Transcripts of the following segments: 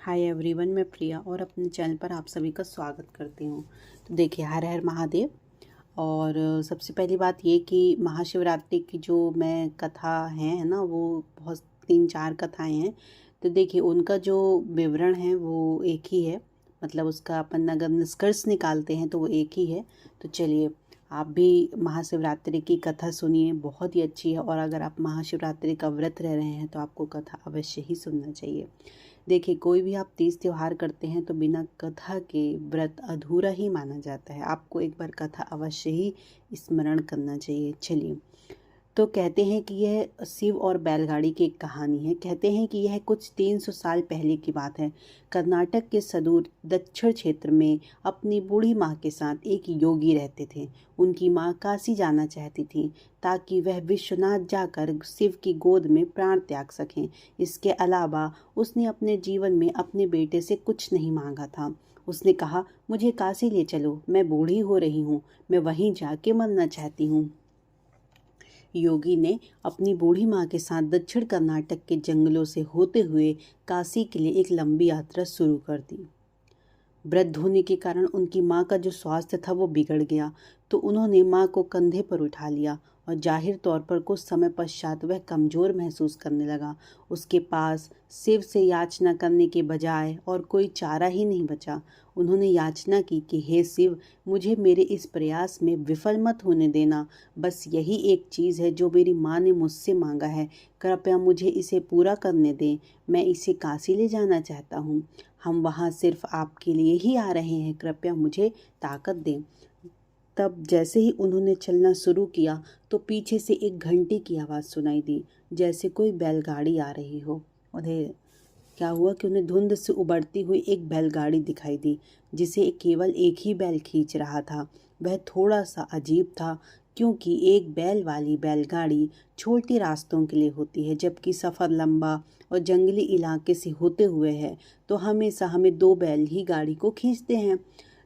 Hi everyone, मैं प्रिया और अपने चैनल पर आप सभी का स्वागत करती हूँ। तो देखिए, हर हर महादेव। और सबसे पहली बात ये कि महाशिवरात्रि की जो मैं कथा है ना, वो बहुत 3-4 कथाएं हैं। तो देखिए, उनका जो विवरण है वो एक ही है, मतलब उसका अपन अगर निष्कर्ष निकालते हैं तो वो एक ही है। तो चलिए, आप भी महाशिवरात्रि की कथा सुनिए, बहुत ही अच्छी है। और अगर आप महाशिवरात्रि का व्रत रह रहे हैं तो आपको कथा अवश्य ही सुनना चाहिए। देखिए, कोई भी आप तीज त्योहार करते हैं तो बिना कथा के व्रत अधूरा ही माना जाता है। आपको एक बार कथा अवश्य ही स्मरण करना चाहिए। चलिए, तो कहते हैं कि यह शिव और बैलगाड़ी की एक कहानी है। कहते हैं कि यह कुछ 300 साल पहले की बात है। कर्नाटक के सुदूर दक्षिण क्षेत्र में अपनी बूढ़ी माँ के साथ एक योगी रहते थे। उनकी माँ काशी जाना चाहती थी ताकि वह विश्वनाथ जाकर शिव की गोद में प्राण त्याग सकें। इसके अलावा उसने अपने जीवन में अपने बेटे से कुछ नहीं मांगा था। उसने कहा, मुझे काशी ले चलो, मैं बूढ़ी हो रही हूँ, मैं वहीं जाके मरना चाहती हूँ। योगी ने अपनी बूढ़ी माँ के साथ दक्षिण कर्नाटक के जंगलों से होते हुए काशी के लिए एक लंबी यात्रा शुरू कर दी। वृद्ध होने के कारण उनकी माँ का जो स्वास्थ्य था वो बिगड़ गया, तो उन्होंने माँ को कंधे पर उठा लिया और जाहिर तौर पर कुछ समय पश्चात वह कमज़ोर महसूस करने लगा। उसके पास शिव से याचना करने के बजाय और कोई चारा ही नहीं बचा। उन्होंने याचना की कि हे शिव, मुझे मेरे इस प्रयास में विफल मत होने देना। बस यही एक चीज़ है जो मेरी माँ ने मुझसे मांगा है। कृपया मुझे इसे पूरा करने दें। मैं इसे काशी ले जाना चाहता हूँ। हम वहाँ सिर्फ आपके लिए ही आ रहे हैं। कृपया मुझे ताकत दें। तब जैसे ही उन्होंने चलना शुरू किया तो पीछे से एक घंटी की आवाज़ सुनाई दी, जैसे कोई बैलगाड़ी आ रही हो। उन्हें क्या हुआ कि उन्हें धुंध से उबड़ती हुई एक बैलगाड़ी दिखाई दी, जिसे केवल एक ही बैल खींच रहा था। वह थोड़ा सा अजीब था, क्योंकि एक बैल वाली बैलगाड़ी छोटे रास्तों के लिए होती है, जबकि सफ़र लंबा और जंगली इलाके से होते हुए है तो हमेशा हमें 2 बैल ही गाड़ी को खींचते हैं।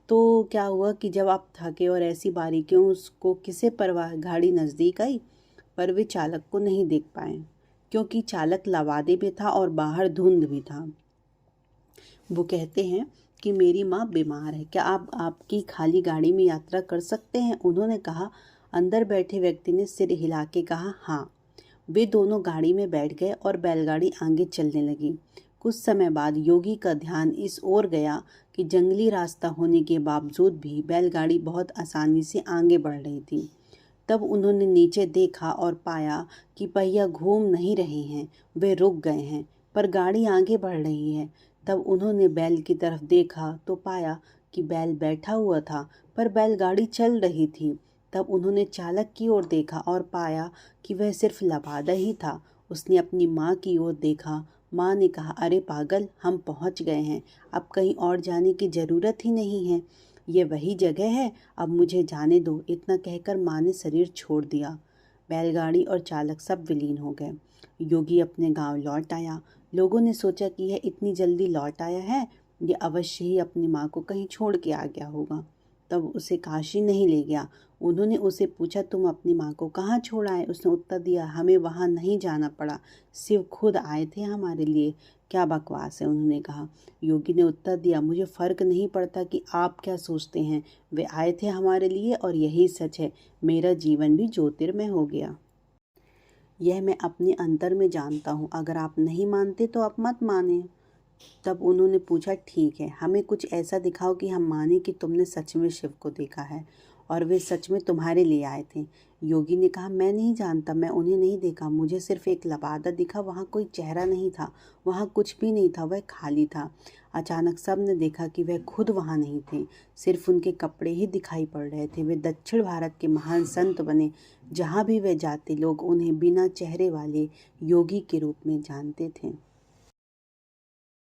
तो क्या हुआ कि जब आप थके और ऐसी बारीकियों को किसे परवाह, गाड़ी नज़दीक आई पर वे चालक को नहीं देख पाए, क्योंकि चालक लवादे में था और बाहर धुंध भी था। वो कहते हैं कि मेरी माँ बीमार है, क्या आप आपकी खाली गाड़ी में यात्रा कर सकते हैं? उन्होंने कहा। अंदर बैठे व्यक्ति ने सिर हिला के कहा, हाँ। वे दोनों गाड़ी में बैठ गए और बैलगाड़ी आगे चलने लगी। कुछ समय बाद योगी का ध्यान इस ओर गया कि जंगली रास्ता होने के बावजूद भी बैलगाड़ी बहुत आसानी से आगे बढ़ रही थी। तब उन्होंने नीचे देखा और पाया कि पहिया घूम नहीं रहे हैं, वे रुक गए हैं, पर गाड़ी आगे बढ़ रही है। तब उन्होंने बैल की तरफ देखा तो पाया कि बैल बैठा हुआ था, पर बैलगाड़ी चल रही थी। तब उन्होंने चालक की ओर देखा और पाया कि वह सिर्फ लबादा ही था। उसने अपनी माँ की ओर देखा। माँ ने कहा, अरे पागल, हम पहुँच गए हैं, अब कहीं और जाने की ज़रूरत ही नहीं है, ये वही जगह है, अब मुझे जाने दो। इतना कहकर माँ ने शरीर छोड़ दिया। बैलगाड़ी और चालक सब विलीन हो गए। योगी अपने गांव लौट आया। लोगों ने सोचा कि यह इतनी जल्दी लौट आया है, ये अवश्य ही अपनी माँ को कहीं छोड़ के आ गया होगा। तब उसे काशी नहीं ले गया। उन्होंने उसे पूछा, तुम अपनी माँ को कहाँ छोड़ आए? उसने उत्तर दिया, हमें वहाँ नहीं जाना पड़ा, शिव खुद आए थे हमारे लिए। क्या बकवास है, उन्होंने कहा। योगी ने उत्तर दिया, मुझे फ़र्क नहीं पड़ता कि आप क्या सोचते हैं, वे आए थे हमारे लिए और यही सच है। मेरा जीवन भी ज्योतिर्मय हो गया। यह मैं अपने अंतर में जानता हूँ। अगर आप नहीं मानते तो आप मत माने। तब उन्होंने पूछा, ठीक है, हमें कुछ ऐसा दिखाओ कि हम माने कि तुमने सच में शिव को देखा है और वे सच में तुम्हारे लिए आए थे। योगी ने कहा, मैं नहीं जानता, मैं उन्हें नहीं देखा, मुझे सिर्फ एक लबादा दिखा। वहाँ कोई चेहरा नहीं था, वहाँ कुछ भी नहीं था, वह खाली था। अचानक सब ने देखा कि वह खुद वहाँ नहीं थे, सिर्फ उनके कपड़े ही दिखाई पड़ रहे थे। वे दक्षिण भारत के महान संत बने। जहाँ भी वे जाते लोग उन्हें बिना चेहरे वाले योगी के रूप में जानते थे।